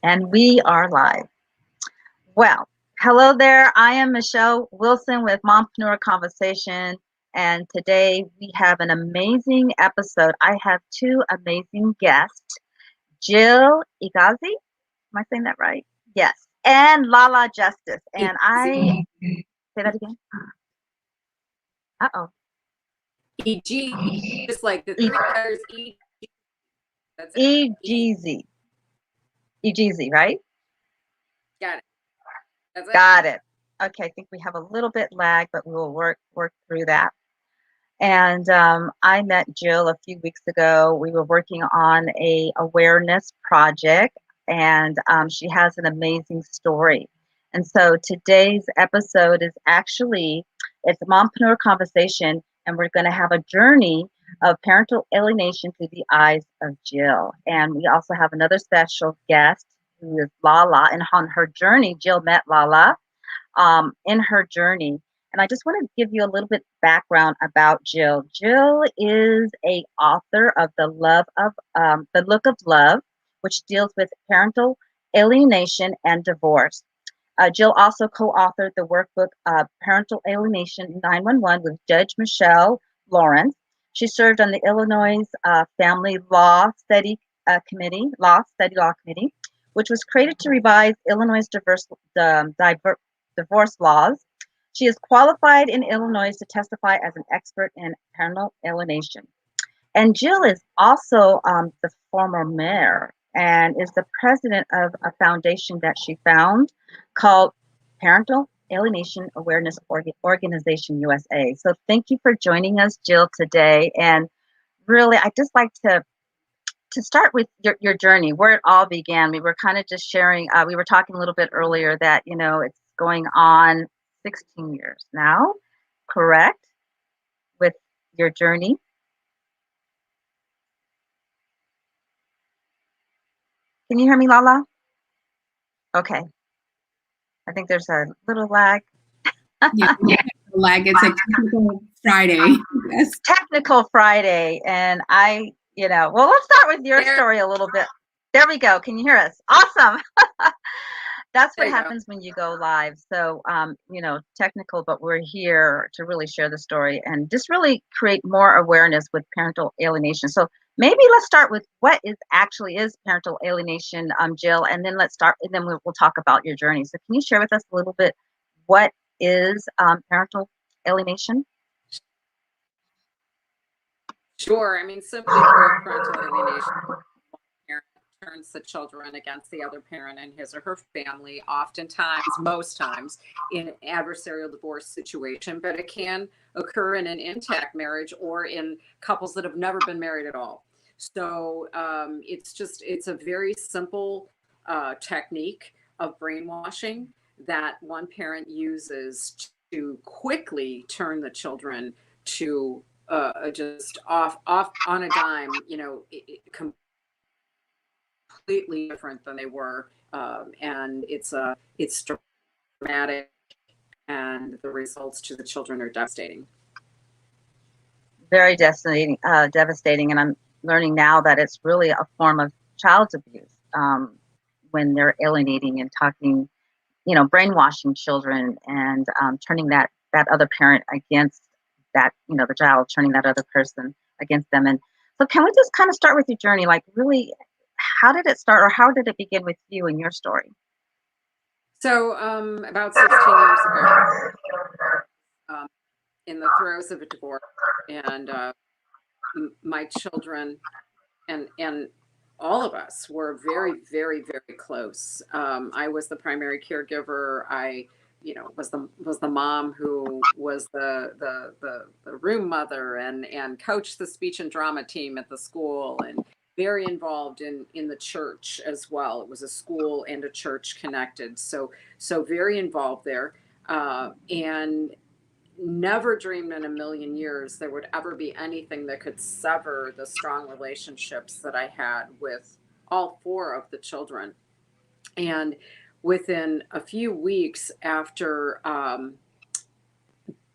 And we are live. Well, hello there. I am Michelle Wilson with Mompreneur Conversation, and today we have an amazing episode. I have two amazing guests, Jill Egizii. Am I saying that right? Yes. And Lala Justice. And I say that again. Uh-oh. Egizzi, just like the three letters E. That's Egizzi. Egizzi, right? Got it. That's it. Got it. Okay, I think we have a little bit lag, but we will work through that. And I met Jill a few weeks ago. We were working on a awareness project, and she has an amazing story. And so today's episode is it's a Mompreneur Conversation, and we're going to have a journey of parental alienation through the eyes of Jill. And we also have another special guest who is Lala, and on her journey, Jill met Lala in her journey. And I just want to give you a little bit background about Jill. Jill is a author of The Look of Love, which deals with parental alienation and divorce. Jill also co-authored the workbook Parental Alienation 911 with Judge Michele Lowrance. She served on the Illinois Family Law Study Committee, which was created to revise Illinois divorce laws. She is qualified in Illinois to testify as an expert in parental alienation. And Jill is also the former mayor and is the president of a foundation that she found called Parental Alienation Awareness Organization USA. So thank you for joining us, Jill, today. And really, I'd just like to start with your journey, where it all began. We were kind of just sharing, we were talking a little bit earlier that, it's going on 16 years now, correct? With your journey. Can you hear me, Lala? Okay. I think there's a little lag. Lag. It's a technical Friday. Yes. Technical Friday. And well, let's start with your story a little bit. There we go. Can you hear us? Awesome. That's what happens when you go live. So, technical, but we're here to really share the story and just really create more awareness with parental alienation. So maybe let's start with what is parental alienation, Jill, and then we'll talk about your journey. So can you share with us a little bit what is parental alienation? Sure. I mean, simply put, parental alienation. Turns the children against the other parent and his or her family, oftentimes, most times, in an adversarial divorce situation, but it can occur in an intact marriage or in couples that have never been married at all. So it's a very simple technique of brainwashing that one parent uses to quickly turn the children to just off on a dime, completely different than they were, and it's dramatic, and the results to the children are devastating. Very devastating, and I'm learning now that it's really a form of child abuse when they're alienating and talking, brainwashing children and turning that other parent against that, the child, turning that other person against them. And so can we just kind of start with your journey, like really, how did it start, or how did it begin with you and your story? So about 16 years ago, in the throes of a divorce, and my children and all of us were very, very, very close. I was the primary caregiver. I was the mom who was the room mother and coached the speech and drama team at the school, and very involved in the church as well. It was a school and a church connected. So very involved there, and never dreamed in a million years there would ever be anything that could sever the strong relationships that I had with all four of the children. And within a few weeks after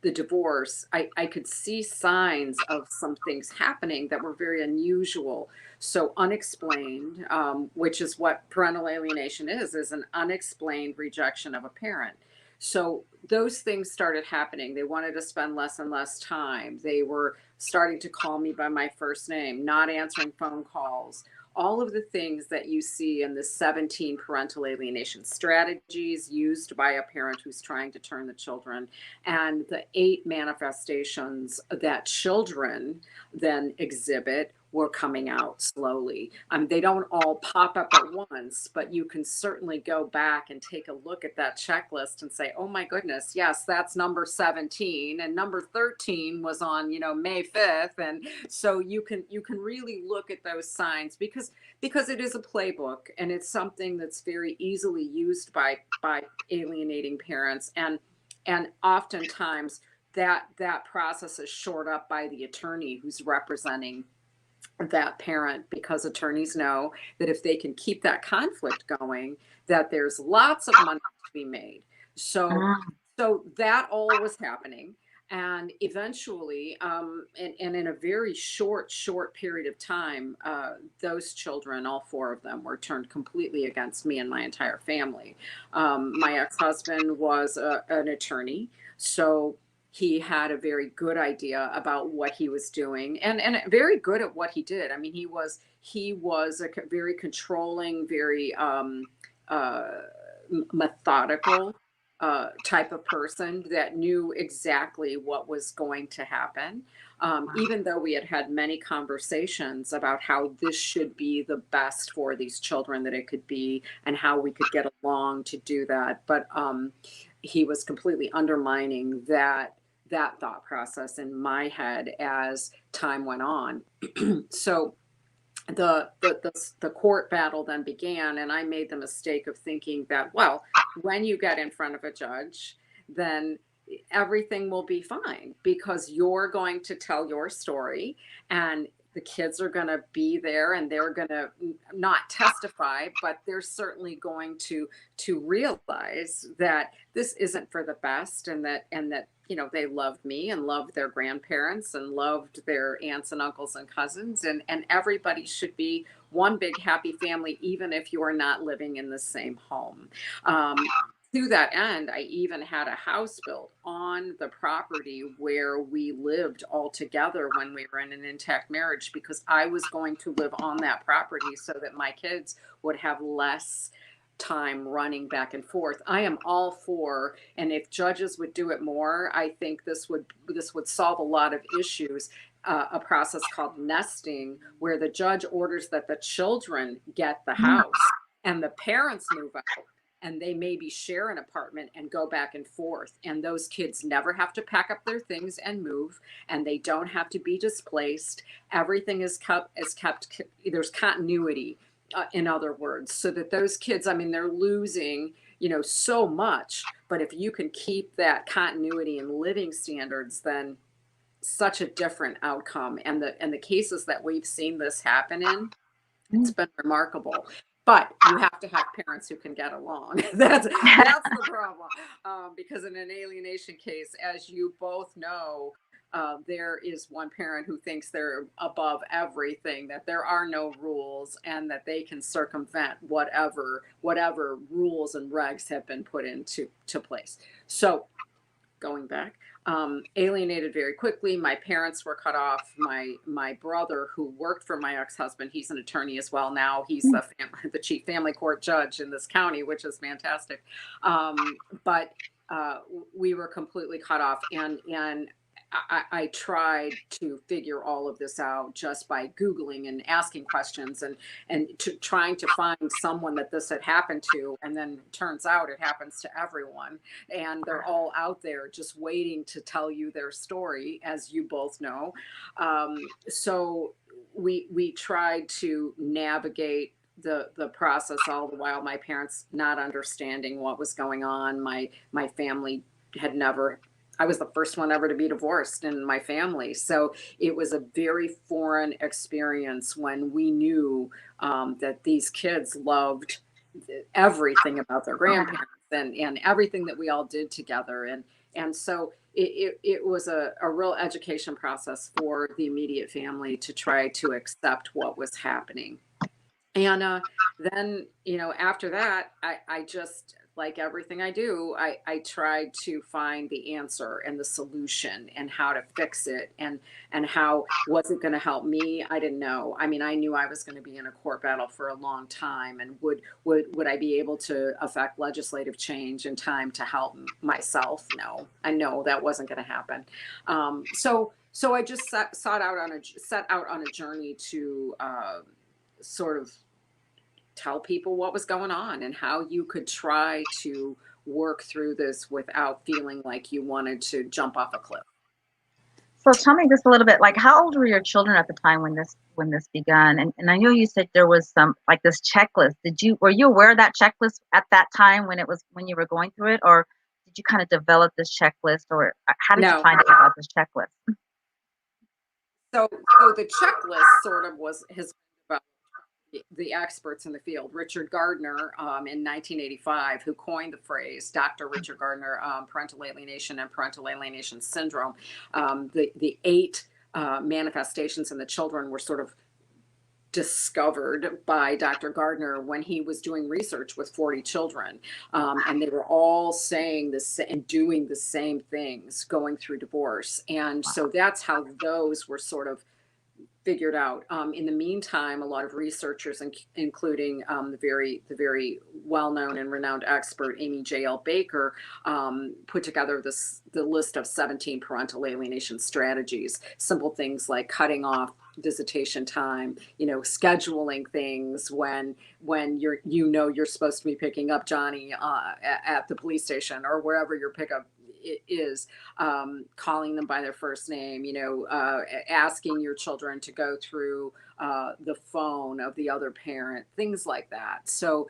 the divorce, I could see signs of some things happening that were very unusual. So unexplained, which is what parental alienation is an unexplained rejection of a parent. So those things started happening. They wanted to spend less and less time. They were starting to call me by my first name, not answering phone calls. All of the things that you see in the 17 parental alienation strategies used by a parent who's trying to turn the children, and the 8 manifestations that children then exhibit were coming out slowly. They don't all pop up at once, but you can certainly go back and take a look at that checklist and say, oh my goodness, yes, that's number 17, and number 13 was on, May 5th. And so you can really look at those signs because it is a playbook, and it's something that's very easily used by alienating parents. And oftentimes that process is shored up by the attorney who's representing that parent, because attorneys know that if they can keep that conflict going, that there's lots of money to be made. So that all was happening. And eventually, and in a very short period of time, those children, all 4 of them, were turned completely against me and my entire family. My ex-husband was an attorney, so he had a very good idea about what he was doing, and very good at what he did. I mean, he was a very controlling, very methodical type of person that knew exactly what was going to happen. Even though we had had many conversations about how this should be the best for these children that it could be, and how we could get along to do that. But he was completely undermining that thought process in my head as time went on. So the court battle then began, and I made the mistake of thinking that, well, when you get in front of a judge, then everything will be fine because you're going to tell your story, and the kids are going to be there, and they're going to not testify, but they're certainly going to realize that this isn't for the best, and that they loved me and loved their grandparents and loved their aunts and uncles and cousins, and everybody should be one big happy family, even if you are not living in the same home. To that end, I even had a house built on the property where we lived all together when we were in an intact marriage, because I was going to live on that property so that my kids would have less time running back and forth. I am all for, and if judges would do it more, I think this would solve a lot of issues. A process called nesting, where the judge orders that the children get the house and the parents move out, and they maybe share an apartment and go back and forth. And those kids never have to pack up their things and move, and they don't have to be displaced. Everything is kept, there's continuity, in other words, so that those kids, I mean, they're losing, so much, but if you can keep that continuity in living standards, then such a different outcome. And the cases that we've seen this happen in, it's been remarkable. But you have to have parents who can get along. That's the problem. Because in an alienation case, as you both know, there is one parent who thinks they're above everything, that there are no rules, and that they can circumvent whatever rules and regs have been put into place. So going back, alienated very quickly. My parents were cut off. My brother, who worked for my ex-husband, he's an attorney as well now. He's the chief family court judge in this county, which is fantastic. But we were completely cut off, and I tried to figure all of this out just by Googling and asking questions, and trying to find someone that this had happened to. And then turns out it happens to everyone. And they're all out there just waiting to tell you their story, as you both know. So we tried to navigate the process, all the while my parents not understanding what was going on. My family had never, I was the first one ever to be divorced in my family. So it was a very foreign experience when we knew that these kids loved everything about their grandparents, and everything that we all did together. And so it was a real education process for the immediate family to try to accept what was happening. And then, after that, I just, like everything I do, I tried to find the answer and the solution and how to fix it, and how was it going to help me? I didn't know. I mean, I knew I was going to be in a court battle for a long time, and would I be able to affect legislative change in time to help myself? No, I know that wasn't going to happen. So I just set out on a journey to sort of tell people what was going on and how you could try to work through this without feeling like you wanted to jump off a cliff. So tell me just a little bit, like, how old were your children at the time when this began? And I know you said there was some, like, this checklist. Were you aware of that checklist at that time when you were going through it, or did you kind of develop this checklist, or how did you No. find out about this checklist? So the checklist sort of has about the experts in the field. Richard Gardner, in 1985, who coined the phrase, Dr. Richard Gardner, parental alienation and parental alienation syndrome. The 8 manifestations in the children were sort of discovered by Dr. Gardner when he was doing research with 40 children. And they were all saying this and doing the same things, going through divorce. And so that's how those were sort of figured out. In the meantime, a lot of researchers, including the very well-known and renowned expert Amy J.L. Baker, put together the list of 17 parental alienation strategies. Simple things like cutting off visitation time, scheduling things when you're supposed to be picking up Johnny at the police station or wherever your pickup is, calling them by their first name, asking your children to go through the phone of the other parent, things like that. So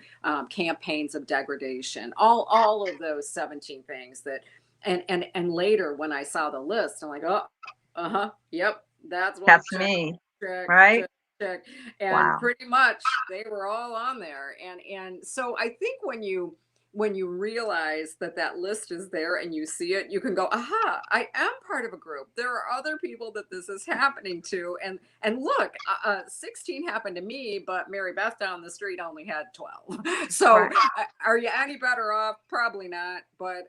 campaigns of degradation, all of those 17 things that, and later when I saw the list, I'm like, oh, yep, that's me, check, right? check. And Wow. pretty much they were all on there. And so I think when you realize that list is there and you see it, you can go, aha, I am part of a group. There are other people that this is happening to. And look, 16 happened to me, but Mary Beth down the street only had 12. So Right. Are you any better off? Probably not. But,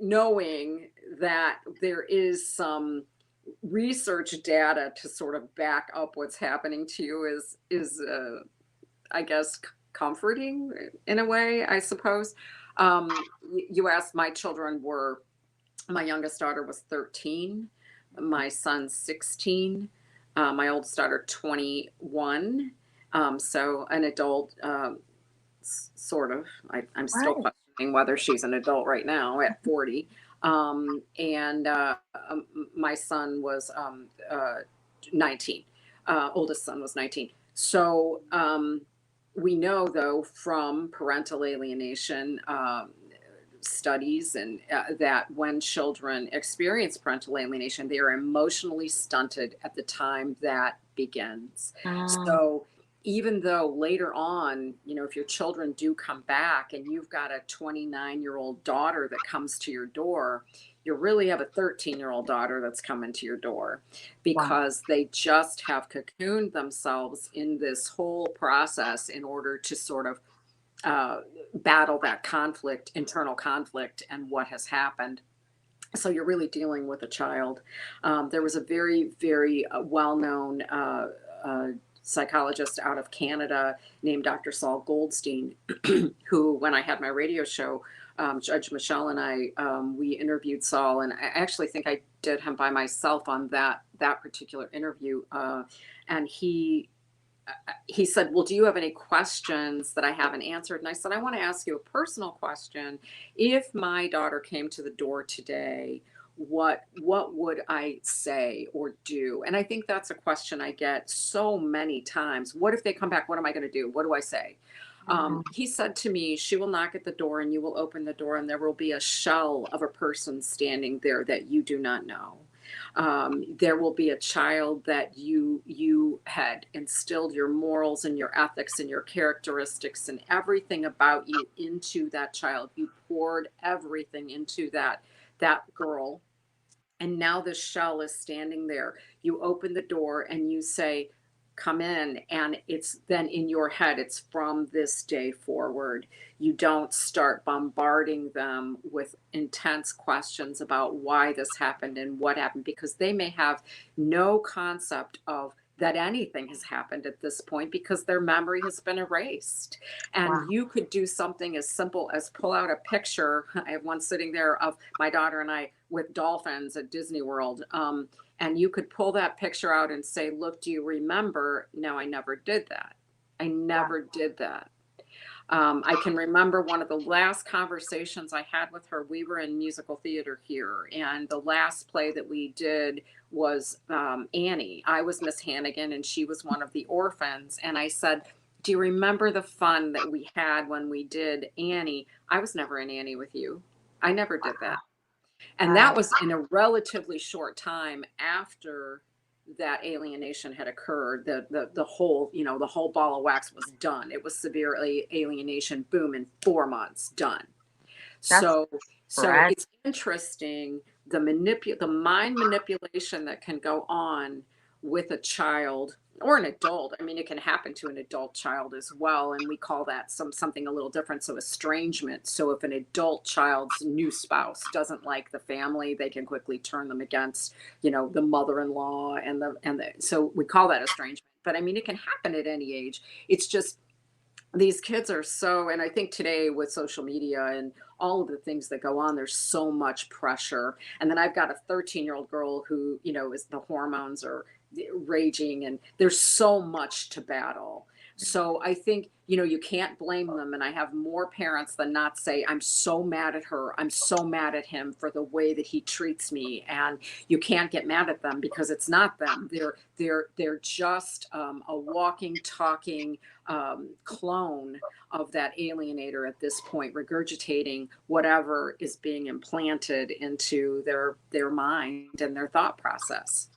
knowing that there is some research data to sort of back up what's happening to you is I guess, comforting in a way, I suppose. You asked, my youngest daughter was 13, my son's 16, my oldest daughter 21. So an adult, sort of. I'm still Right. questioning whether she's an adult right now at 40. And my son was 19. Oldest son was 19. So we know, though, from parental alienation studies and that when children experience parental alienation, they are emotionally stunted at the time that begins. So even though later on, if your children do come back and you've got a 29-year-old daughter that comes to your door, you really have a 13-year-old daughter that's coming to your door, because they just have cocooned themselves in this whole process in order to sort of battle that conflict, internal conflict, and what has happened. So you're really dealing with a child. There was a very, very well-known psychologist out of Canada named Dr. Saul Goldstein, who, when I had my radio show, Judge Michele and I, we interviewed Saul, and I actually think I did him by myself on that particular interview. And he said, well, do you have any questions that I haven't answered? And I said, I want to ask you a personal question. If my daughter came to the door today, what would I say or do? And I think that's a question I get so many times. What if they come back? What am I going to do? What do I say? He said to me, she will knock at the door and you will open the door and there will be a shell of a person standing there that you do not know. There will be a child that you had instilled your morals and your ethics and your characteristics and everything about you into that child. You poured everything into that that girl. And now this shell is standing there. You open the door and you say, come in. And it's then in your head, it's from this day forward. You don't start bombarding them with intense questions about why this happened and what happened, because they may have no concept of that anything has happened at this point because their memory has been erased. Wow. And you could do something as simple as pull out a picture. I have one sitting there of my daughter and I with dolphins at Disney World. And you could pull that picture out and say, look, do you remember? No, I never did that. I never did that. I can remember one of the last conversations I had with her. We were in musical theater here, and the last play that we did was Annie. I was Miss Hannigan, and she was one of the orphans. And I said, do you remember the fun that we had when we did Annie? I was never in Annie with you. I never did that. And that was in a relatively short time after that alienation had occurred. The whole, the whole ball of wax was done. It was severe alienation, boom, in 4 months, done. So it's interesting, the mind manipulation that can go on with a child or an adult. I mean, it can happen to an adult child as well. And we call that something a little different. So estrangement. So if an adult child's new spouse doesn't like the family, they can quickly turn them against, the mother-in-law so we call that estrangement. But I mean, it can happen at any age. It's just, these kids are so, and I think today with social media and all of the things that go on, there's so much pressure. And then I've got a 13-year-old girl who, is the hormones are raging and there's so much to battle. So I think, you can't blame them. And I have more parents than not say, I'm so mad at her. I'm so mad at him for the way that he treats me. And you can't get mad at them because it's not them. They're just a walking, talking clone of that alienator at this point, regurgitating whatever is being implanted into their mind and their thought process.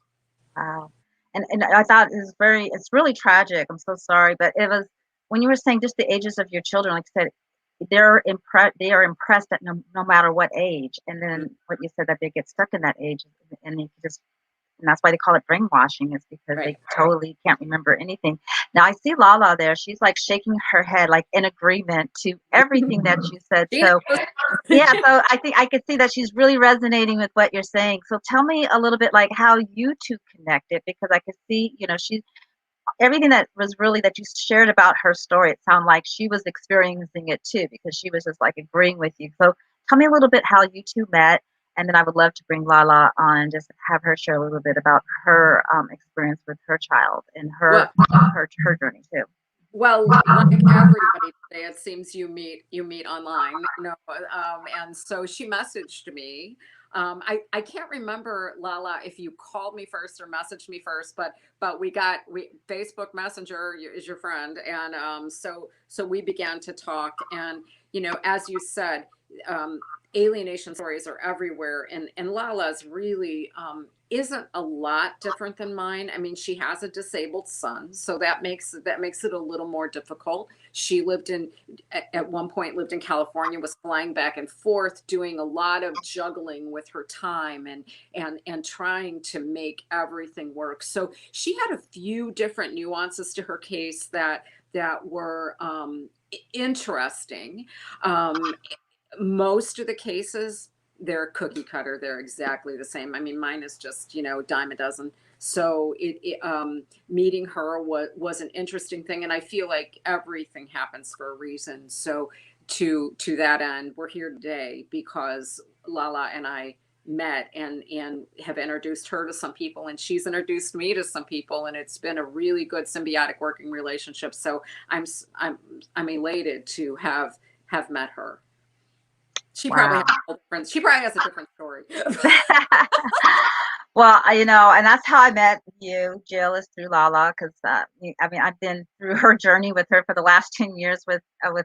Wow. And I thought it's really tragic. I'm so sorry, but it was, when you were saying just the ages of your children, like I said, they are impressed at no matter what age. And then what you said, that they get stuck in that age, and that's why they call it brainwashing, is because they totally can't remember anything. Now I see Lala there. She's like shaking her head, like in agreement to everything that you said. So yeah, so I think I could see that she's really resonating with what you're saying. So tell me a little bit like how you two connected, because I could see, everything that you shared about her story, it sounded like she was experiencing it too, because she was just like agreeing with you. So tell me a little bit how you two met, and then I would love to bring Lala on and just have her share a little bit about her experience with her child and her journey too. Well, like everybody today, it seems you meet online, and so she messaged me. I can't remember, Lala, if you called me first or messaged me first, but Facebook Messenger is your friend, and so we began to talk, and as you said, alienation stories are everywhere, and Lala's really isn't a lot different than mine. I mean, she has a disabled son, so that makes it a little more difficult. She at one point lived in California, was flying back and forth, doing a lot of juggling with her time and trying to make everything work. So she had a few different nuances to her case that were interesting. Most of the cases, they're cookie cutter. They're exactly the same. I mean, mine is just, dime a dozen. So meeting her was an interesting thing. And I feel like everything happens for a reason. So to that end, we're here today because Lala and I met and have introduced her to some people, and she's introduced me to some people, and it's been a really good symbiotic working relationship. So I'm elated to have met her. She probably has a different story. Well, and that's how I met you, Jill, is through Lala, because I've been through her journey with her for the last 10 years with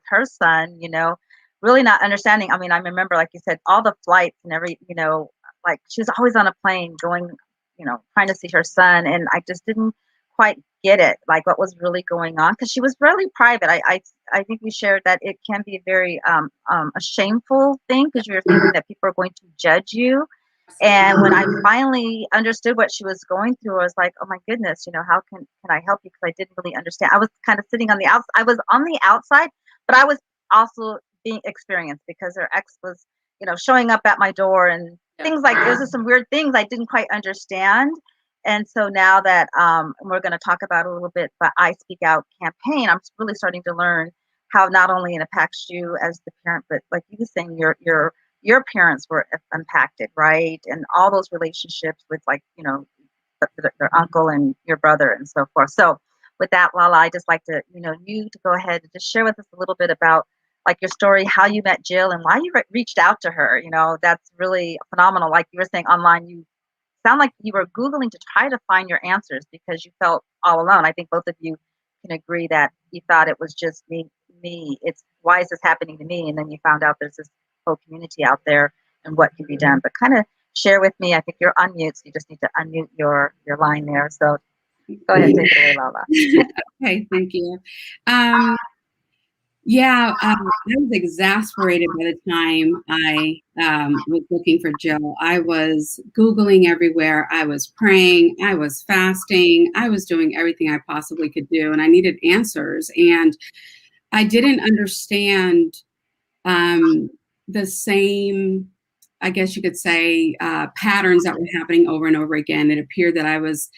her son, really not understanding. I mean, I remember, like you said, all the flights and like she was always on a plane going, trying to see her son, and I just didn't quite get it, like what was really going on, because she was really private. I think we shared that it can be very a shameful thing because you're thinking that people are going to judge you. And when I finally understood what she was going through, I was like, oh my goodness, how can I help you? Because I didn't really understand. I was kind of sitting on the outside. I was on the outside, but I was also being experienced because her ex was, showing up at my door and things like it was just some weird things I didn't quite understand. And so now that we're going to talk about a little bit, but I Speak Out campaign, I'm really starting to learn how not only it impacts you as the parent, but like you were saying, your parents were impacted, right? And all those relationships with their uncle and your brother and so forth. So with that, Lala, I just like to, you to go ahead and just share with us a little bit about like your story, how you met Jill and why you reached out to her. That's really phenomenal. Like you were saying online, you sound like you were Googling to try to find your answers because you felt all alone. I think both of you can agree that you thought it was just me. It's why is this happening to me? And then you found out there's this whole community out there and what can be done. But kind of share with me. I think you're on mute, so you just need to unmute your line there. So go ahead, take it away, Lala. Okay, thank you. Yeah, I was exasperated by the time I was looking for Jill. I was Googling everywhere. I was praying. I was fasting. I was doing everything I possibly could do, and I needed answers. And I didn't understand the same, I guess you could say, patterns that were happening over and over again. It appeared that I was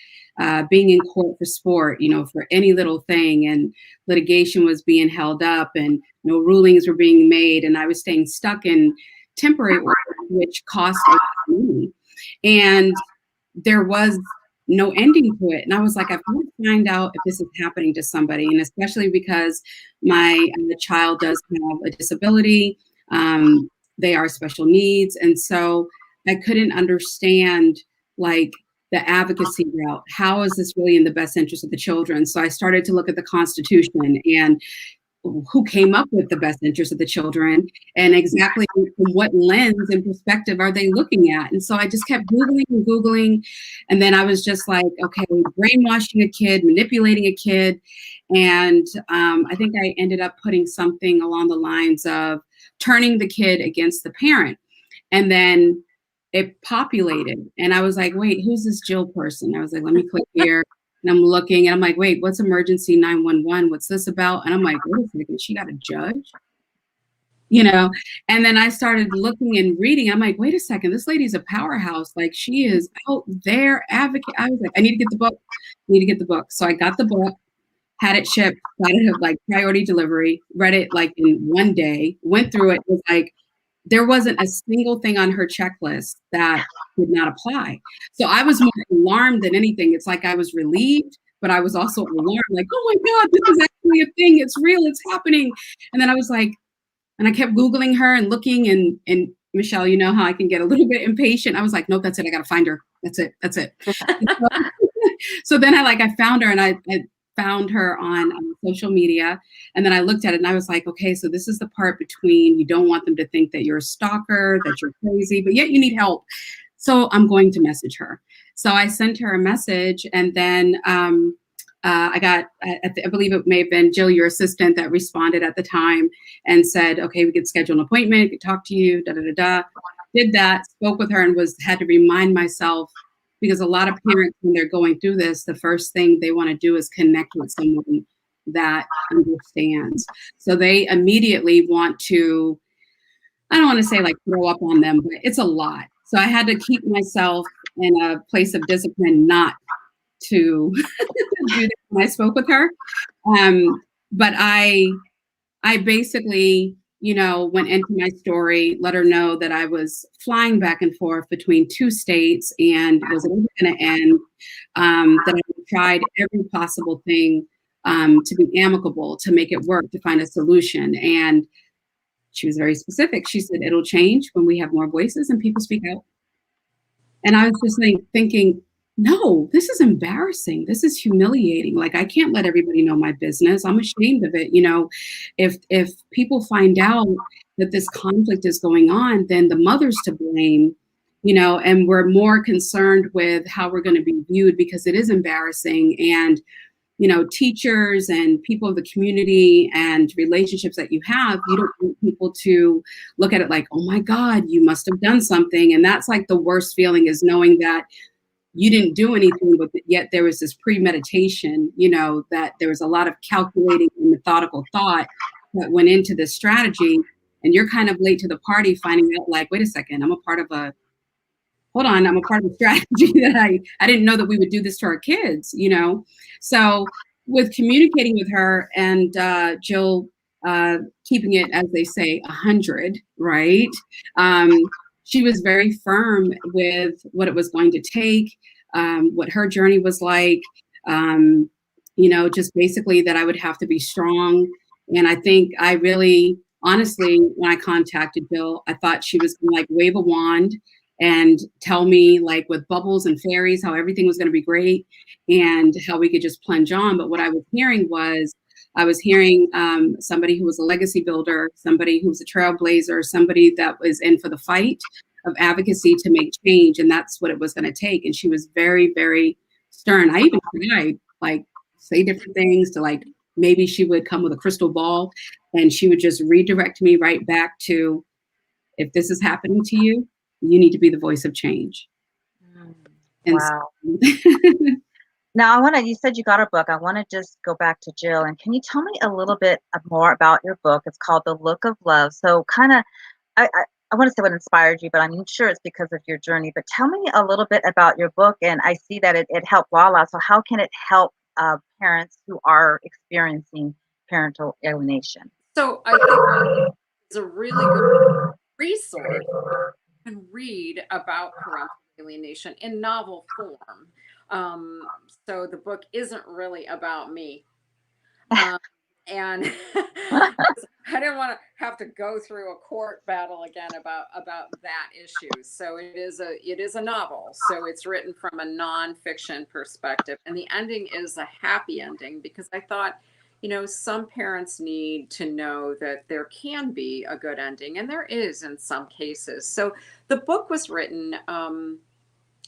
being in court for sport, for any little thing, and litigation was being held up and no rulings were being made. And I was staying stuck in temporary order, which cost a lot of money. And there was no ending to it. And I was like, I've got to find out if this is happening to somebody. And especially because my child does have a disability. They are special needs. And so I couldn't understand like the advocacy route. How is this really in the best interest of the children? So I started to look at the Constitution and who came up with the best interest of the children and exactly what lens and perspective are they looking at. And so I just kept Googling and Googling. And then I was just like, okay, brainwashing a kid, manipulating a kid. And I think I ended up putting something along the lines of turning the kid against the parent. And then it populated and I was like, wait, who's this Jill person? I was like, let me click here. And I'm looking and I'm like, wait, what's emergency 911? What's this about? And I'm like, wait a second, she got a judge? And then I started looking and reading. I'm like, wait a second, this lady's a powerhouse. Like she is out there advocate. I was like, I need to get the book. So I got the book, had it shipped, got it like priority delivery, read it like in one day, went through it, was like, there wasn't a single thing on her checklist that did not apply. So I was more alarmed than anything. It's like I was relieved, but I was also alarmed, like, oh my God, this is actually a thing. It's real, it's happening. And then I was like, and I kept Googling her and looking and Michelle, you know how I can get a little bit impatient. I was like, nope, that's it. I got to find her. That's it. So then I found her and I found her on social media. And then I looked at it and I was like, okay, so this is the part between you don't want them to think that you're a stalker, that you're crazy, but yet you need help. So I'm going to message her. So I sent her a message and then I got, I believe it may have been Jill, your assistant, that responded at the time and said, okay, we could schedule an appointment, could talk to you, Did that, spoke with her and had to remind myself, because a lot of parents, when they're going through this, the first thing they want to do is connect with someone that understands. So they immediately want to, I don't want to say like throw up on them, but it's a lot. So I had to keep myself in a place of discipline not to do that when I spoke with her. But I basically, went into my story, let her know that I was flying back and forth between 2 states and was never going to end, that I tried every possible thing to be amicable, to make it work, to find a solution. And she was very specific. She said, it'll change when we have more voices and people speak out. And I was just thinking, no, this is embarrassing. This is humiliating. Like, I can't let everybody know my business. I'm ashamed of it. If people find out that this conflict is going on, then the mother's to blame you know, and we're more concerned with how we're going to be viewed because it is embarrassing. And, you know, teachers and people of the community and relationships that you have, you don't want people to look at it like, oh my God, you must have done something. And that's like the worst feeling, is knowing that you didn't do anything, but yet there was this premeditation, you know, that there was a lot of calculating and methodical thought that went into this strategy. And you're kind of late to the party, finding out like, wait a second, I'm a part of a strategy that I didn't know that we would do this to our kids, you know? So with communicating with her and Jill, keeping it, as they say, 100, right? She was very firm with what it was going to take, what her journey was like, you know, just basically that I would have to be strong. And I think I really, honestly, when I contacted Jill, I thought she was gonna like wave a wand and tell me like with bubbles and fairies how everything was going to be great and how we could just plunge on. But what I was hearing was, I was hearing somebody who was a legacy builder, somebody who was a trailblazer, somebody that was in for the fight of advocacy to make change. And that's what it was going to take. And she was very, very stern. I even tried like say different things to like, maybe she would come with a crystal ball and she would just redirect me right back to, if this is happening to you, you need to be the voice of change. And Wow. so, Now, you said you got a book. I want to just go back to Jill. And can you tell me a little bit more about your book? It's called The Look of Love. So kind of, I want to say what inspired you, but I'm sure it's because of your journey. But tell me a little bit about your book. And I see that it helped Lala. So how can it help parents who are experiencing parental alienation? So I think it's a really good resource and read about parental alienation in novel form. So the book isn't really about me. And I didn't want to have to go through a court battle again about that issue. So it is a novel. So it's written from a nonfiction perspective, and the ending is a happy ending because I thought, you know, some parents need to know that there can be a good ending, and there is in some cases. So the book was written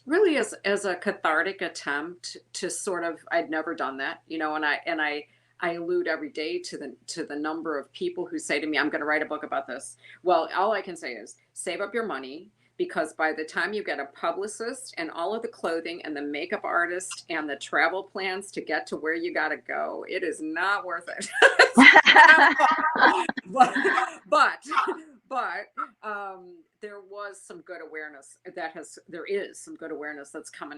really as a cathartic attempt to sort of, I'd never done that, you know, and I allude every day to the number of people who say to me, I'm going to write a book about this. Well, all I can say is save up your money, because by the time you get a publicist and all of the clothing and the makeup artist and the travel plans to get to where you got to go, it is not worth it. but there was some good awareness there is some good awareness that's come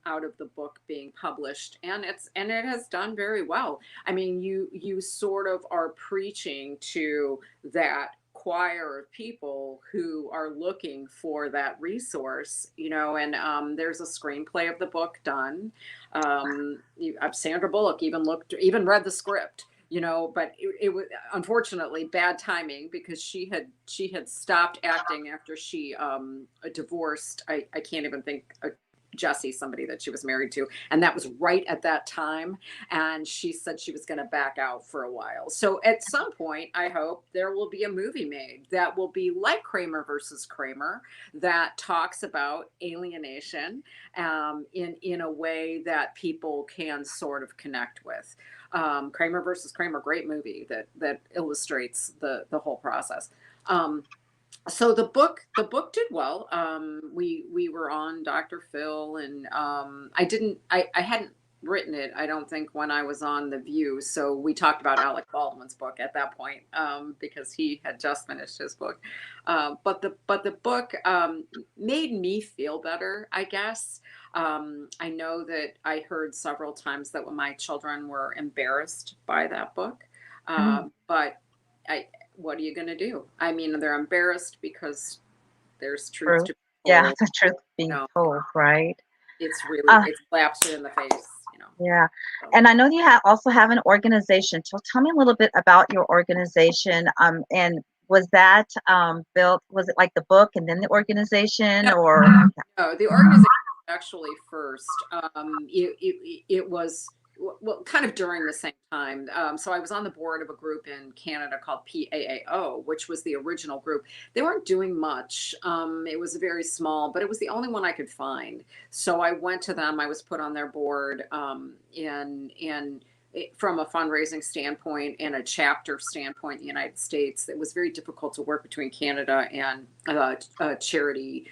out of the book being published, and it has done very well. I mean, you sort of are preaching to that choir of people who are looking for that resource, you know, and there's a screenplay of the book done. Sandra Bullock even read the script, you know, but it was unfortunately bad timing because she had stopped acting after she divorced. I can't even think. Jesse, somebody that she was married to, and that was right at that time, and she said she was going to back out for a while. So at some point, I hope there will be a movie made that will be like Kramer versus Kramer, that talks about alienation in a way that people can sort of connect with. Kramer versus Kramer, great movie that illustrates the whole process. So the book did well. We were on Dr. Phil, and I hadn't written it, I don't think, when I was on The View. So we talked about Alec Baldwin's book at that point, because he had just finished his book. But the book made me feel better, I guess. I know that I heard several times that when my children were embarrassed by that book, but what are you going to do? I mean, they're embarrassed because there's truth to be Yeah, told. the truth being told, right? It's really, it slaps you in the face, you know. Yeah. So. And I know you also have an organization. So tell me a little bit about your organization. And was that built, was it like the book and then the organization, or? No, the organization actually first. It was well, kind of during the same time. So I was on the board of a group in Canada called PAAO, which was the original group. They weren't doing much. It was very small, but it was the only one I could find. So I went to them. I was put on their board, from a fundraising standpoint and a chapter standpoint in the United States. It was very difficult to work between Canada and charity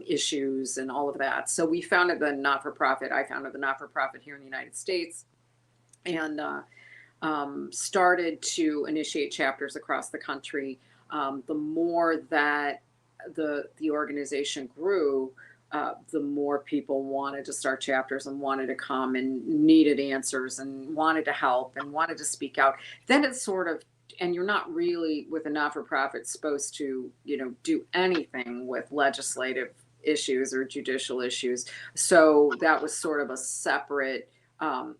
issues and all of that. So we founded the not-for-profit. I founded the not-for-profit here in the United States, and started to initiate chapters across the country. The more that the organization grew, the more people wanted to start chapters and wanted to come and needed answers and wanted to help and wanted to speak out. Then it's sort of, and you're not really with a not-for-profit supposed to, do anything with legislative issues or judicial issues. So that was sort of a separate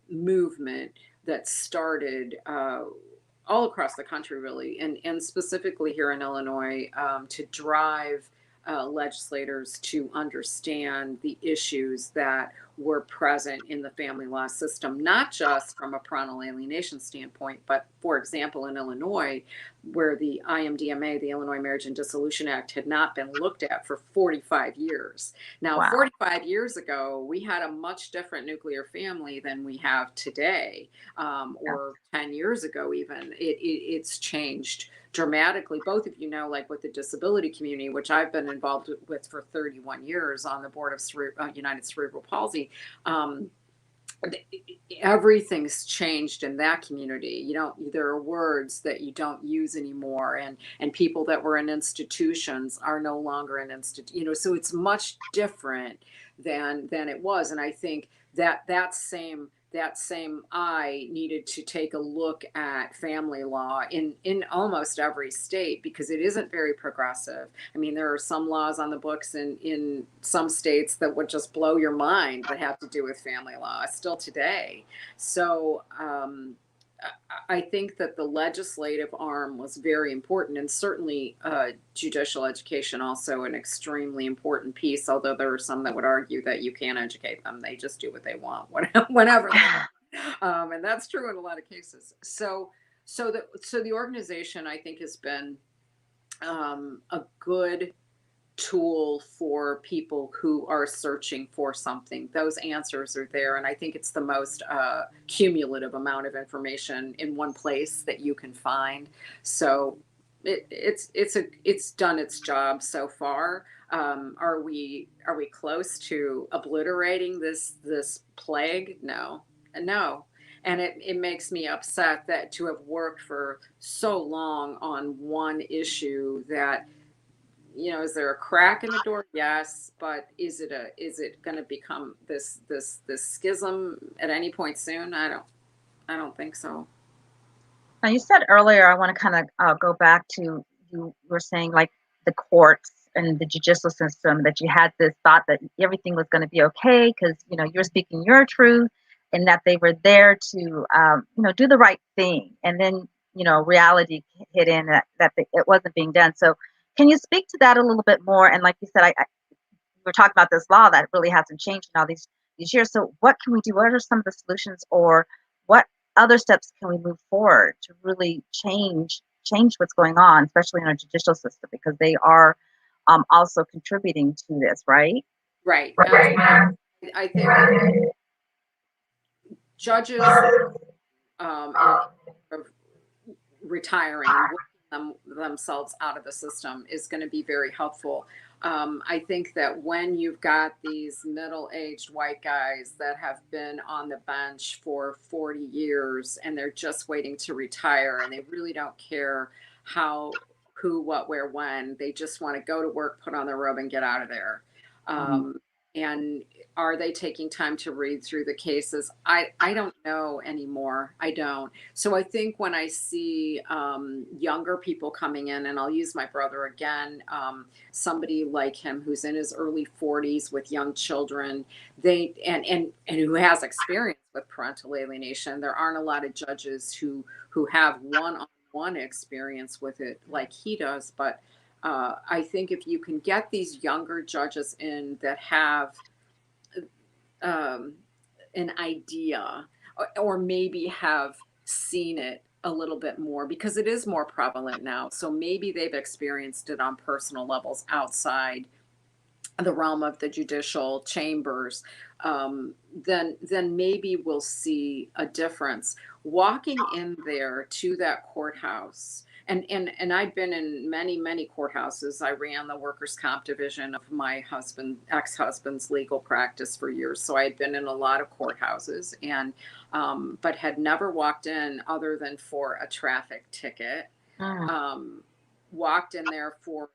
movement that started all across the country, really, and specifically here in Illinois, to drive legislators to understand the issues that were present in the family law system, not just from a parental alienation standpoint, but for example, in Illinois, where the IMDMA, the Illinois Marriage and Dissolution Act, had not been looked at for 45 years. Now, Wow. 45 years ago, we had a much different nuclear family than we have today, or 10 years ago even. It's changed dramatically. Both of you know, like with the disability community, which I've been involved with for 31 years on the board of United Cerebral Palsy, everything's changed in that community. There are words that you don't use anymore, and people that were in institutions are no longer in so it's much different than it was. And I think that same eye needed to take a look at family law in almost every state, because it isn't very progressive. I mean, there are some laws on the books in some states that would just blow your mind that have to do with family law still today. So I think that the legislative arm was very important, and certainly judicial education also an extremely important piece, although there are some that would argue that you can't educate them. They just do what they want, whenever they want. And that's true in a lot of cases. So the organization, I think, has been a good tool for people who are searching for something. Those answers are there, and I think it's the most cumulative amount of information in one place that you can find. So it's done its job so far. Are we close to obliterating this plague? No. And it makes me upset that to have worked for so long on one issue that, is there a crack in the door? Yes, but is it going to become this schism at any point soon? I don't think so. Now, you said earlier, I want to kind of go back to, you were saying like the courts and the judicial system, that you had this thought that everything was going to be okay because, you're speaking your truth, and that they were there to, do the right thing. And then, reality hit in that it wasn't being done. So can you speak to that a little bit more? And like you said, we're talking about this law that really hasn't changed in all these years. So what can we do? What are some of the solutions, or what other steps can we move forward to really change what's going on, especially in our judicial system, because they are also contributing to this, right? Right. I think judges and retiring and working themselves out of the system is going to be very helpful. I think that when you've got these middle-aged white guys that have been on the bench for 40 years and they're just waiting to retire, and they really don't care how, who, what, where, when, they just want to go to work, put on their robe, and get out of there. And are they taking time to read through the cases? I don't know anymore. I don't. So I think when I see younger people coming in, and I'll use my brother again, somebody like him who's in his early 40s with young children, and who has experience with parental alienation. There aren't a lot of judges who have one-on-one experience with it like he does, but I think if you can get these younger judges in that have an idea or maybe have seen it a little bit more because it is more prevalent now. So maybe they've experienced it on personal levels outside the realm of the judicial chambers, then maybe we'll see a difference. Walking in there to that courthouse, and I've been in many courthouses. I ran the workers' comp division of my ex-husband's legal practice for years, so I had been in a lot of courthouses, and but had never walked in other than for a traffic ticket. Walked in there for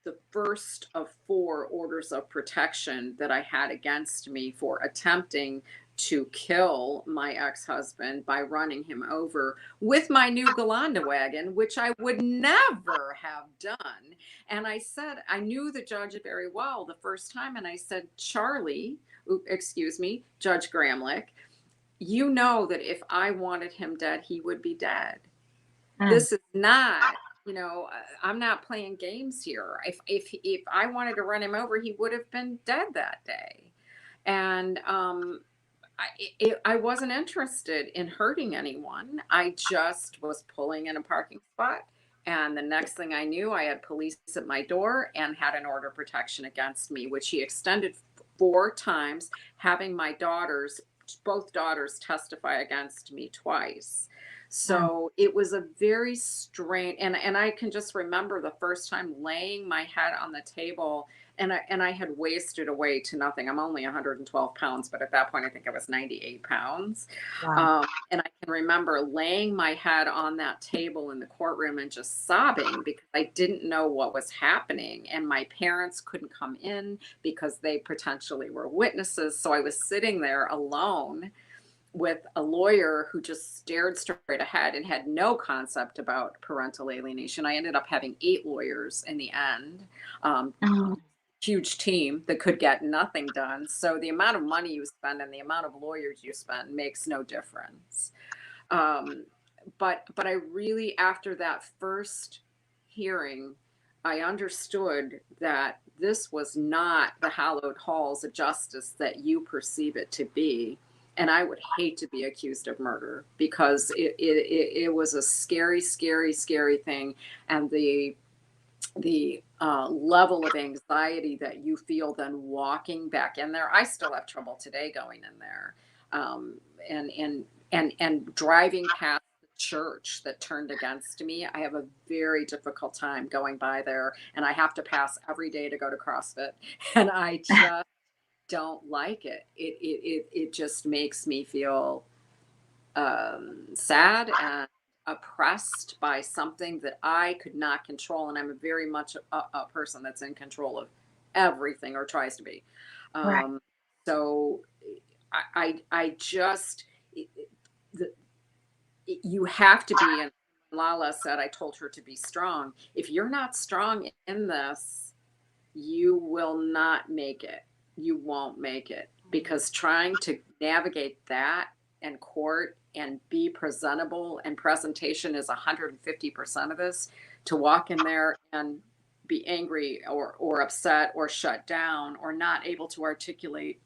the first of 4 orders of protection that I had against me for attempting to kill my ex-husband by running him over with my new Galanda wagon, which I would never have done. And I said, I knew the judge very well the first time, and I said, Judge Gramlich, you know that if I wanted him dead, he would be dead. This is not, I'm not playing games here. If I wanted to run him over, he would have been dead that day. And I wasn't interested in hurting anyone. I just was pulling in a parking spot. And the next thing I knew, I had police at my door and had an order of protection against me, which he extended 4 times, having my both daughters testify against me twice. So it was a very strange, and I can just remember the first time laying my head on the table, and I had wasted away to nothing. I'm only 112 pounds, but at that point, I think I was 98 pounds. Wow. And I can remember laying my head on that table in the courtroom and just sobbing because I didn't know what was happening. And my parents couldn't come in because they potentially were witnesses. So I was sitting there alone with a lawyer who just stared straight ahead and had no concept about parental alienation. I ended up having 8 lawyers in the end, huge team that could get nothing done. So the amount of money you spend and the amount of lawyers you spend makes no difference. But I really, after that first hearing, I understood that this was not the hallowed halls of justice that you perceive it to be. And I would hate to be accused of murder because it was a scary thing. And the level of anxiety that you feel then walking back in there, I still have trouble today going in there, and driving past the church that turned against me. I have a very difficult time going by there, and I have to pass every day to go to CrossFit, and I just don't like it. It just makes me feel sad and oppressed by something that I could not control. And I'm very much a person that's in control of everything or tries to be. Right. So I just, you have to be, and Lala said, I told her to be strong. If you're not strong in this, you will not make it. You won't make it, because trying to navigate that and court and be presentable, and presentation is 150% of this, to walk in there and be angry or upset or shut down or not able to articulate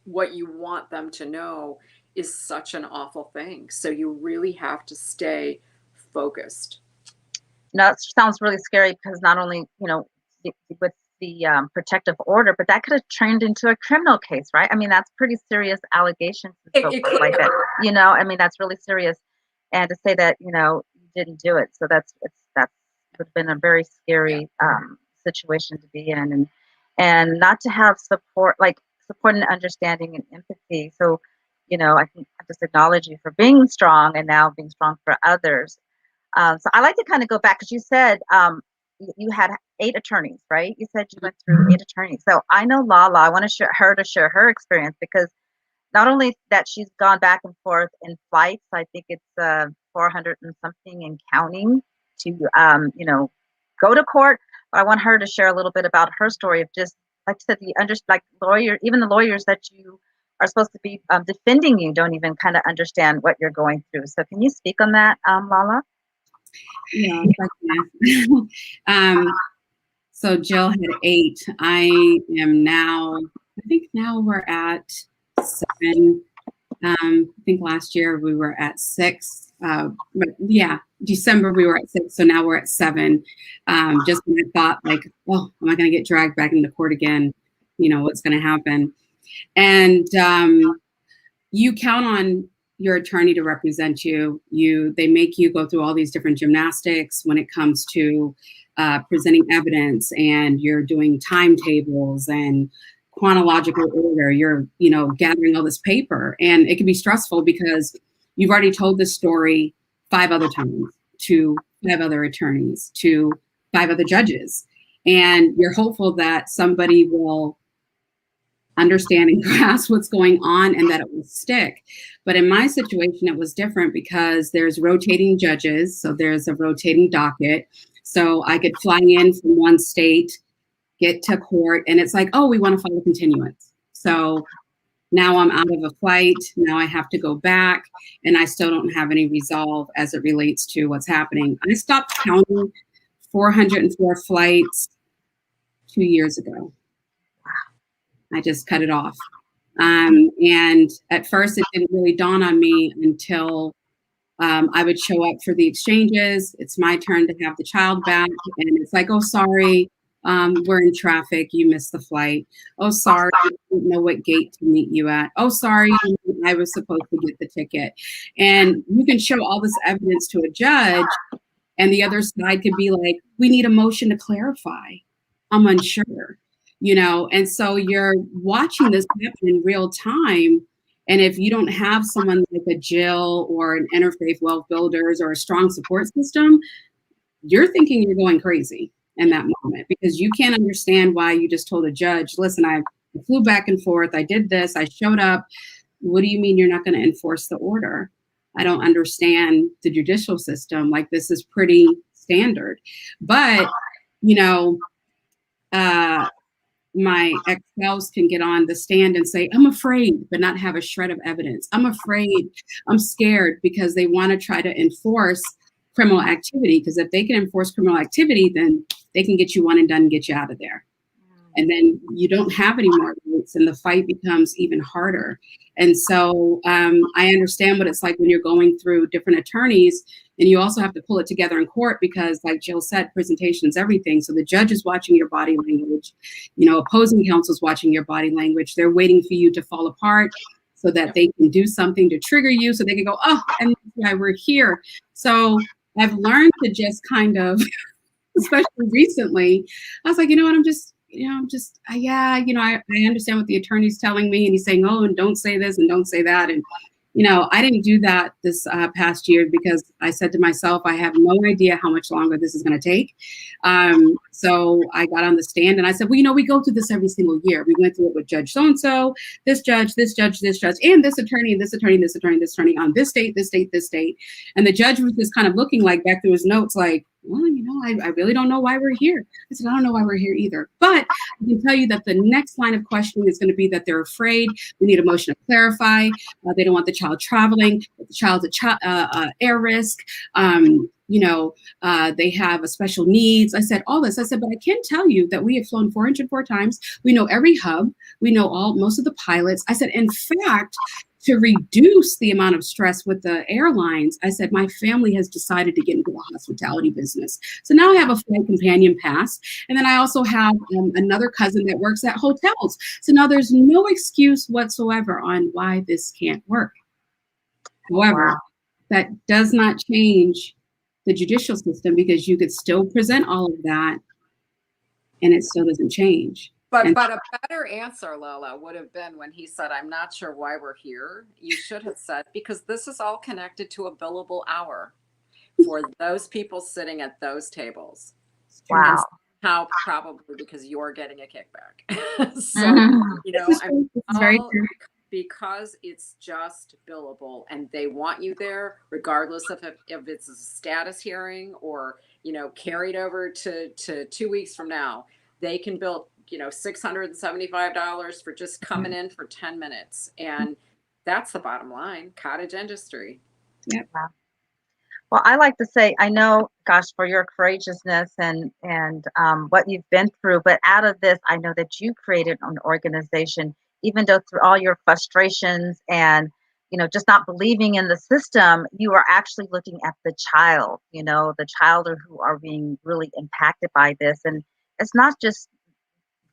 what you want them to know is such an awful thing. So you really have to stay focused. Now, it sounds really scary because not only, with the protective order, but that could have turned into a criminal case, right? I mean, that's pretty serious allegations and so forth like that. I mean, that's really serious. And to say that, you didn't do it. So that's would have been a very scary situation to be in, and not to have support and understanding and empathy. So, I think I just acknowledge you for being strong and now being strong for others. So I like to kind of go back because you said you had 8 attorneys, right? You said you went through 8 attorneys. So I know Lala. I want to share her experience, because not only that she's gone back and forth in flights, I think it's 400 and something and counting to go to court. But I want her to share a little bit about her story of just, like I said, even the lawyers that you are supposed to be defending you don't even kind of understand what you're going through. So can you speak on that, Lala? Yeah. So Jill had 8. I think now we're at 7. I think last year we were at 6. But yeah, December we were at 6. So now we're at 7. Just when I thought like, oh, am I going to get dragged back into court again? You know, what's going to happen? And you count on your attorney to represent you. They make you go through all these different gymnastics when it comes to presenting evidence, and you're doing timetables and chronological order. You're, gathering all this paper, and it can be stressful because you've already told this story 5 other times to 5 other attorneys, to 5 other judges, and you're hopeful that somebody will understand and grasp what's going on and that it will stick. But in my situation, it was different because there's rotating judges. So there's a rotating docket. So I could fly in from one state, get to court, and it's like, oh, we want to file a continuance. So now I'm out of a flight. Now I have to go back, and I still don't have any resolve as it relates to what's happening. I stopped counting 404 flights 2 years ago. I just cut it off. And at first it didn't really dawn on me until I would show up for the exchanges. It's my turn to have the child back. And it's like, oh, sorry, we're in traffic. You missed the flight. Oh, sorry, I didn't know what gate to meet you at. Oh, sorry, I was supposed to get the ticket. And you can show all this evidence to a judge, and the other side could be like, we need a motion to clarify. I'm unsure. And so you're watching this happen in real time. And if you don't have someone like a Jill or an Interfaith Wealth Builders or a strong support system, you're thinking you're going crazy in that moment because you can't understand why you just told a judge, listen, I flew back and forth. I did this. I showed up. What do you mean you're not going to enforce the order? I don't understand the judicial system. Like, this is pretty standard. But, my ex-spouse can get on the stand and say, I'm afraid, but not have a shred of evidence. I'm afraid, I'm scared, because they want to try to enforce criminal activity. Because if they can enforce criminal activity, then they can get you one and done and get you out of there. And then you don't have any more rights, and the fight becomes even harder. And so I understand what it's like when you're going through different attorneys, and you also have to pull it together in court because, like Jill said, presentation is everything. So the judge is watching your body language, opposing counsel is watching your body language. They're waiting for you to fall apart so that they can do something to trigger you, so they can go, oh, and that's why we're here. So I've learned to just kind of, especially recently, I was like, you know what, I understand what the attorney's telling me, and he's saying, oh, and don't say this and don't say that. And, I didn't do that this past year because I said to myself, I have no idea how much longer this is going to take. So I got on the stand and I said, well, we go through this every single year. We went through it with Judge so-and-so, this judge, this judge, this judge, and this attorney, and this attorney, this attorney, this attorney on this date, this date, this date. And the judge was just kind of looking like back through his notes like, well, I really don't know why we're here. I said, I don't know why we're here either. But I can tell you that the next line of questioning is going to be that they're afraid. We need a motion to clarify. They don't want the child traveling. The child's air risk. They have a special needs. I said all this. I said, but I can tell you that we have flown 404 times. We know every hub. We know most of the pilots. I said, in fact, to reduce the amount of stress with the airlines, I said, my family has decided to get into the hospitality business. So now I have a flight companion pass. And then I also have another cousin that works at hotels. So now there's no excuse whatsoever on why this can't work. However, that does not change the judicial system, because you could still present all of that and it still doesn't change. But a better answer, Lola, would have been when he said, I'm not sure why we're here. You should have said, because this is all connected to a billable hour for those people sitting at those tables. Wow. And how probably because you're getting a kickback. So, because it's just billable and they want you there, regardless of if it's a status hearing or, carried over to 2 weeks from now, they can bill $675 for just coming in for 10 minutes. And that's the bottom line, cottage industry. Yep. Well, I like to say, I know, gosh, for your courageousness and what you've been through, but out of this, I know that you created an organization, even though through all your frustrations and just not believing in the system, you are actually looking at the child, the child who are being really impacted by this. And it's not just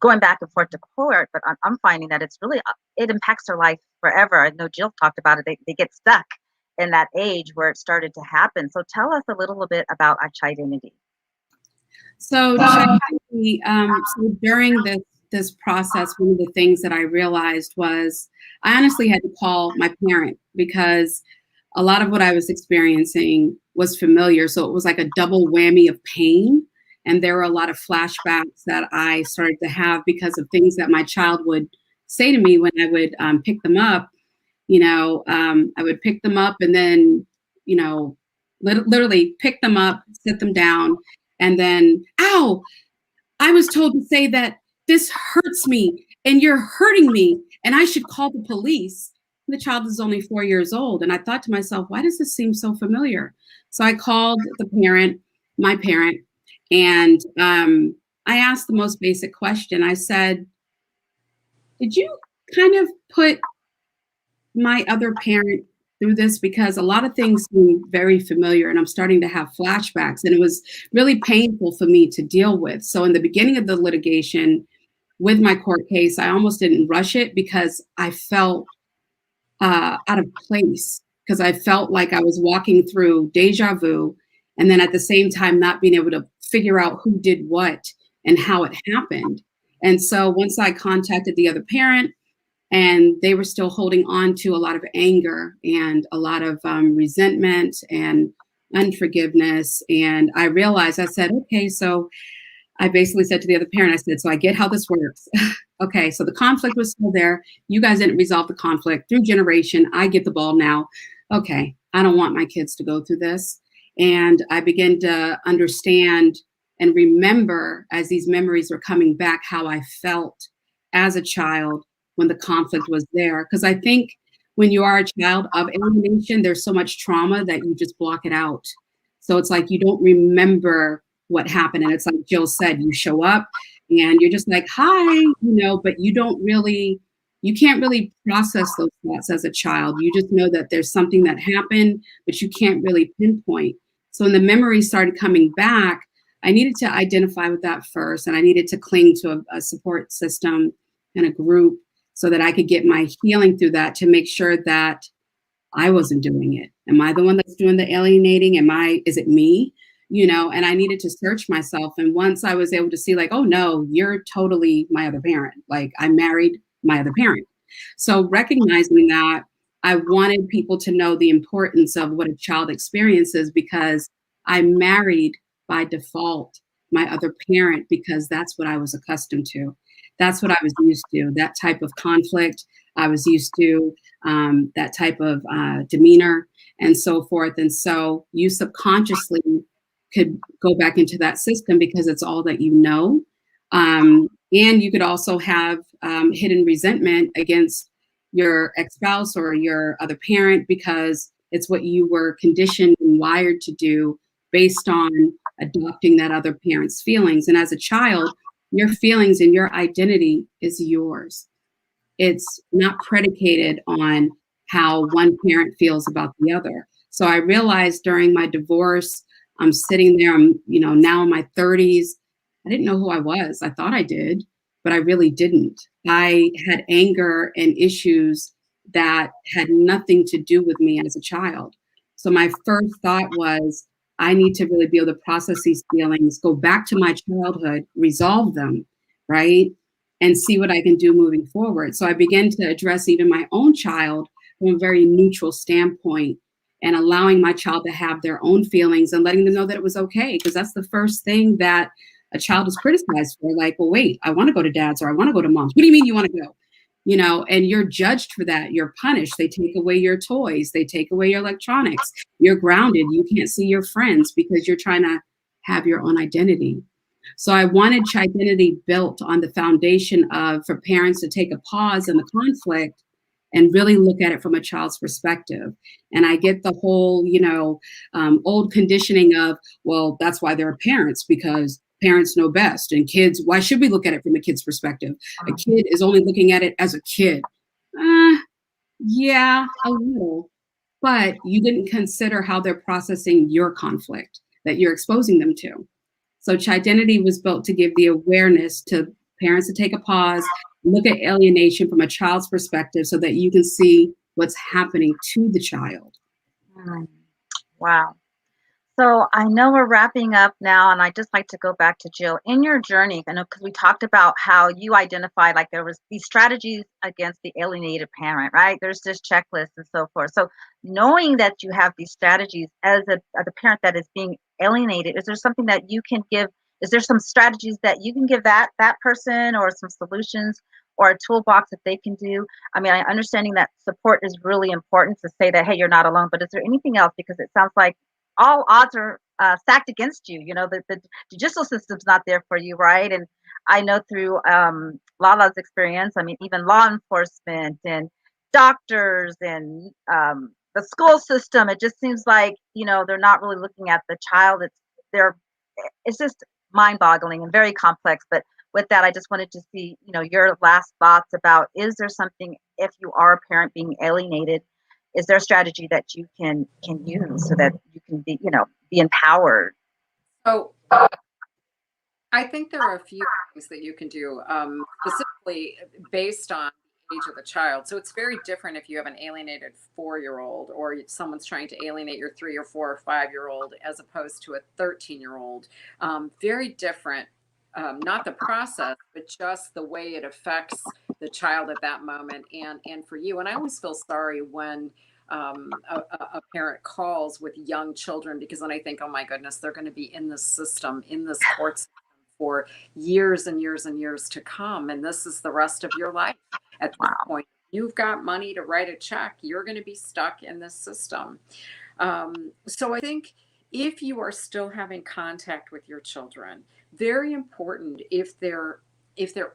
going back and forth to court, but I'm finding that it's really, it impacts their life forever. I know Jill talked about it. They get stuck in that age where it started to happen. So tell us a little bit about identity. So, so during this process, one of the things that I realized was I honestly had to call my parent because a lot of what I was experiencing was familiar. So it was like a double whammy of pain. And there were a lot of flashbacks that I started to have because of things that my child would say to me when I would pick them up. I would pick them up and then, literally pick them up, sit them down, and then, ow, I was told to say that this hurts me and you're hurting me and I should call the police. The child is only 4 years old. And I thought to myself, why does this seem so familiar? So I called my parent, and I asked the most basic question. I said, did you kind of put my other parent through this? Because a lot of things seem very familiar and I'm starting to have flashbacks, and it was really painful for me to deal with. So in the beginning of the litigation with my court case, I almost didn't rush it because I felt out of place, because I felt like I was walking through deja vu, and then at the same time not being able to figure out who did what and how it happened. And so once I contacted the other parent, and they were still holding on to a lot of anger and a lot of resentment and unforgiveness, and I realized, I said, okay, so I basically said to the other parent, I said, so I get how this works. Okay, so the conflict was still there. You guys didn't resolve the conflict through generation. I get the ball now. Okay, I don't want my kids to go through this. And I began to understand and remember, as these memories were coming back, how I felt as a child when the conflict was there. Because I think when you are a child of alienation, there's so much trauma that you just block it out. So it's like you don't remember what happened. And it's like Jill said, you show up and you're just like, hi, but you can't really process those thoughts as a child. You just know that there's something that happened, but you can't really pinpoint. So when the memories started coming back, I needed to identify with that first, and I needed to cling to a support system and a group so that I could get my healing through that, to make sure that I wasn't doing it. Am I the one that's doing the alienating? Is it me? And I needed to search myself. And once I was able to see, like, oh no, you're totally my other parent. Like, I married my other parent. So recognizing that, I wanted people to know the importance of what a child experiences, because I married by default my other parent because that's what I was accustomed to. That's what I was used to, that type of conflict. I was used to that type of demeanor and so forth. And so you subconsciously could go back into that system because it's all that you know. And you could also have hidden resentment against your ex-spouse or your other parent because it's what you were conditioned and wired to do based on adopting that other parent's feelings. And as a child, your feelings and your identity is yours. It's not predicated on how one parent feels about the other. So I realized during my divorce, I'm sitting there, I'm, now in my 30s. I didn't know who I was. I thought I did, but I really didn't. I had anger and issues that had nothing to do with me as a child. So my first thought was, I need to really be able to process these feelings, go back to my childhood, resolve them, right? And see what I can do moving forward. So I began to address even my own child from a very neutral standpoint, and allowing my child to have their own feelings and letting them know that it was okay. Because that's the first thing that a child is criticized for. Like, well, wait, I want to go to dad's or I want to go to mom's. What do you mean you want to go? And you're judged for that. You're punished. They take away your toys. They take away your electronics. You're grounded. You can't see your friends because you're trying to have your own identity. So I wanted identity built on the foundation of, for parents to take a pause in the conflict and really look at it from a child's perspective. And I get the whole, old conditioning of, well, that's why there are parents, because parents know best. And kids, why should we look at it from a kid's perspective? A kid is only looking at it as a kid. Yeah, a little. But you didn't consider how they're processing your conflict that you're exposing them to. So Chidentity was built to give the awareness to parents to take a pause, look at alienation from a child's perspective so that you can see what's happening to the child. Mm, wow. So I know we're wrapping up now, and I'd just like to go back to Jill. In your journey, I know because we talked about how you identified like there was these strategies against the alienated parent, right? There's this checklist and so forth. So knowing that you have these strategies as a parent that is being alienated, is there something that you can give? Is there some strategies that you can give that person, or some solutions or a toolbox that they can do? I mean, I understanding that support is really important to say that, hey, you're not alone. But is there anything else? Because it sounds like all odds are stacked against you. You know, the judicial system's not there for you, right? And I know through Lala's experience, I mean, even law enforcement and doctors and the school system, it just seems like, you know, they're not really looking at the child. They're, it's just mind-boggling and very complex. But with that, I just wanted to see, you know, your last thoughts about, is there something, if you are a parent being alienated, is there a strategy that you can use so that you can be, you know, be empowered? So I think there are a few things that you can do, specifically based on the age of the child. So it's very different if you have an alienated 4-year-old or someone's trying to alienate your 3 or 4 or 5-year-old as opposed to a 13-year-old. Very different. Not the process, but just the way it affects the child at that moment and for you. And I always feel sorry when a parent calls with young children, because then I think, oh my goodness, they're going to be in this system, in this court system for years and years and years to come. And this is the rest of your life at this Wow. point. You've got money to write a check. You're going to be stuck in this system. So I think if you are still having contact with your children, very important if they're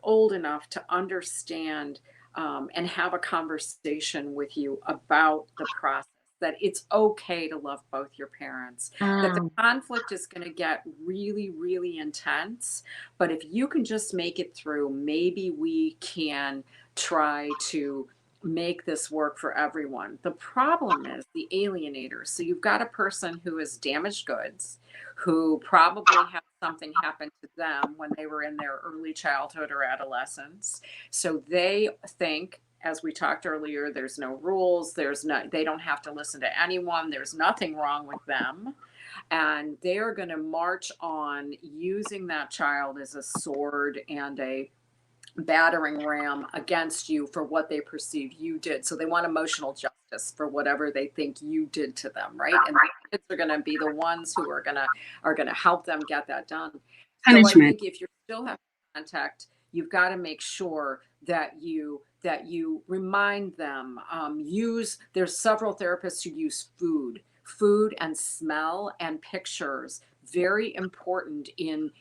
old enough to understand and have a conversation with you about the process, that it's okay to love both your parents, that the Mm, conflict is going to get really, really intense. But if you can just make it through, maybe we can try to make this work for everyone. The problem is the alienators. So you've got a person who is damaged goods, who probably had something happen to them when they were in their early childhood or adolescence. So they think, as we talked earlier, there's no rules, they don't have to listen to anyone, there's nothing wrong with them. And they're going to march on using that child as a sword and a battering ram against you for what they perceive you did. So they want emotional justice for whatever they think you did to them, right? And the kids are going to be the ones who are going to help them get that done. So I Punishment. think if you're still having contact, you've got to make sure that you remind them. There's several therapists who use food and smell and pictures, very important in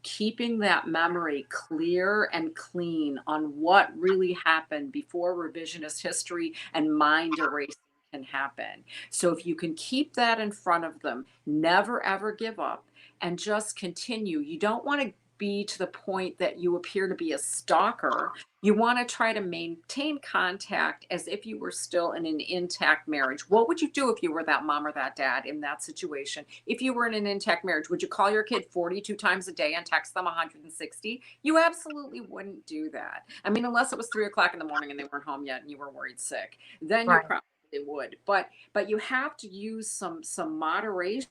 keeping that memory clear and clean on what really happened before revisionist history and mind erasing can happen. So if you can keep that in front of them, never ever give up and just continue. You don't want to be to the point that you appear to be a stalker. You want to try to maintain contact as if you were still in an intact marriage. What would you do if you were that mom or that dad in that situation? If you were in an intact marriage, would you call your kid 42 times a day and text them 160? You absolutely wouldn't do that. I mean, unless it was 3 o'clock in the morning and they weren't home yet and you were worried sick, then you right. probably would. But you have to use some moderation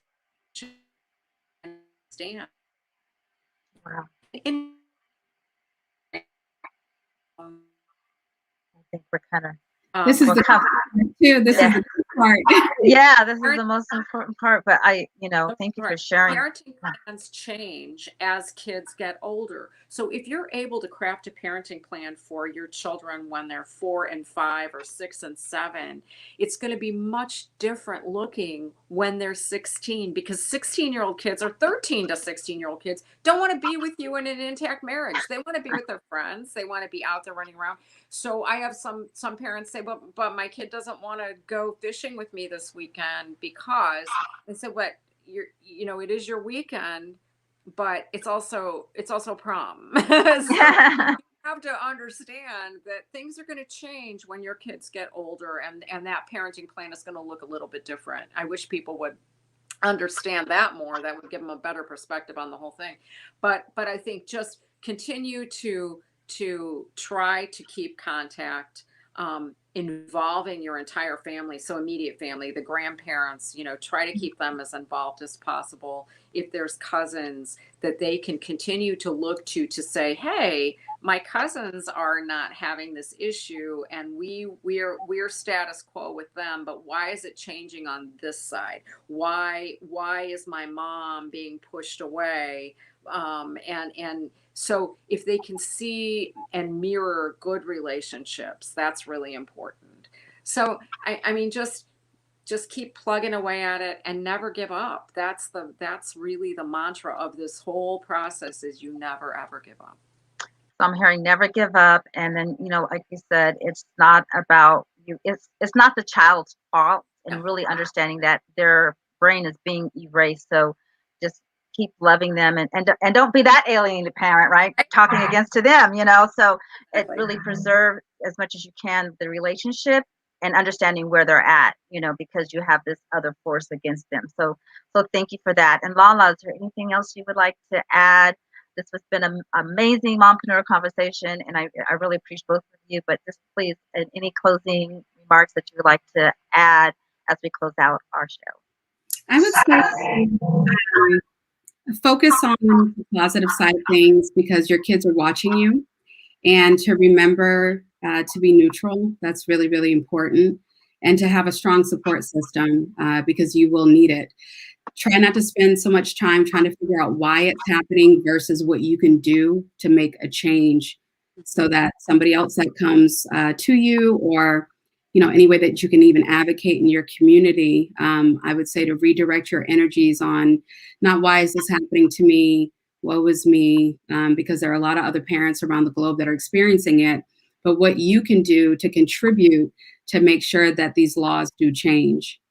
and stand. Wow. In, I think we're kind of This is we're the kind too. This yeah. is the good part. Yeah, this is parent, the most important part. But I, you know, thank you for right. sharing. Parenting plans change as kids get older. So if you're able to craft a parenting plan for your children when they're 4 and 5 or 6 and 7, it's going to be much different looking when they're 16, because 16-year-old kids or 13 to 16-year-old kids don't want to be with you in an intact marriage. They want to be with their friends. They want to be out there running around. So I have some parents say, but my kid doesn't want to go fishing with me this weekend because I said, what, it is your weekend, but it's also prom. So have to understand that things are going to change when your kids get older, and that parenting plan is going to look a little bit different. I wish people would understand that more. That would give them a better perspective on the whole thing. But I think just continue to try to keep contact, involving your entire family. So immediate family, the grandparents, try to keep them as involved as possible. If there's cousins that they can continue to look to say, hey, my cousins are not having this issue, and we're status quo with them, but why is it changing on this side? Why is my mom being pushed away? And so if they can see and mirror good relationships, that's really important. So I mean, just keep plugging away at it and never give up. That's really the mantra of this whole process, is you never ever give up. So I'm hearing never give up. And then, like you said, it's not about you. It's not the child's fault, and really understanding that their brain is being erased. So just keep loving them, and don't be that alienated parent, right? Talking against to them, so it really preserve as much as you can the relationship and understanding where they're at, because you have this other force against them. So thank you for that. And Lala, is there anything else you would like to add? This has been an amazing Mompreneur conversation, and I really appreciate both of you. But just please, any closing remarks that you would like to add as we close out our show? I would say focus on the positive side of things, because your kids are watching you, and to remember to be neutral. That's really, really important, and to have a strong support system, because you will need it. Try not to spend so much time trying to figure out why it's happening versus what you can do to make a change, so that somebody else that comes to you, or any way that you can even advocate in your community, I would say to redirect your energies on not why is this happening to me, woe is me, because there are a lot of other parents around the globe that are experiencing it, but what you can do to contribute to make sure that these laws do change.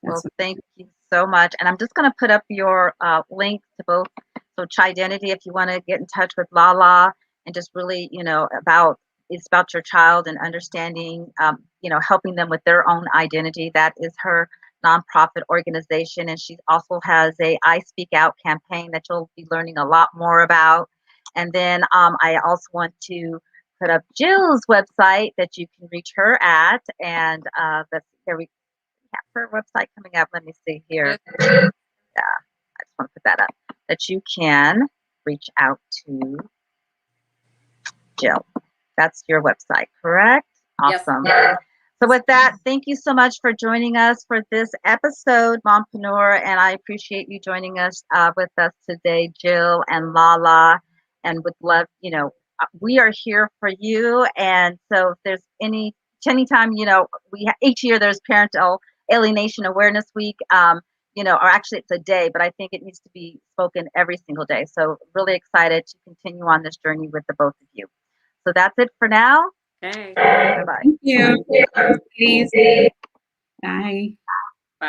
Well, thank you so much. And I'm just going to put up your links to both. So Chidentity, if you want to get in touch with Lala and just really, it's about your child and understanding, helping them with their own identity. That is her nonprofit organization. And she also has a I Speak Out campaign that you'll be learning a lot more about. And then I also want to put up Jill's website that you can reach her at. And that's there we have her website coming up. Let me see here. Yeah, I just want to put that up, that you can reach out to Jill. That's your website, correct? Awesome. Yes. So with that, thank you so much for joining us for this episode, Mompreneur, and I appreciate you joining us with us today, Jill and Lala, and would love, we are here for you. And so if there's anytime, each year there's Parental Alienation Awareness Week, or actually it's a day, but I think it needs to be spoken every single day. So really excited to continue on this journey with the both of you. So that's it for now. Okay. Bye-bye. Thank you. Bye.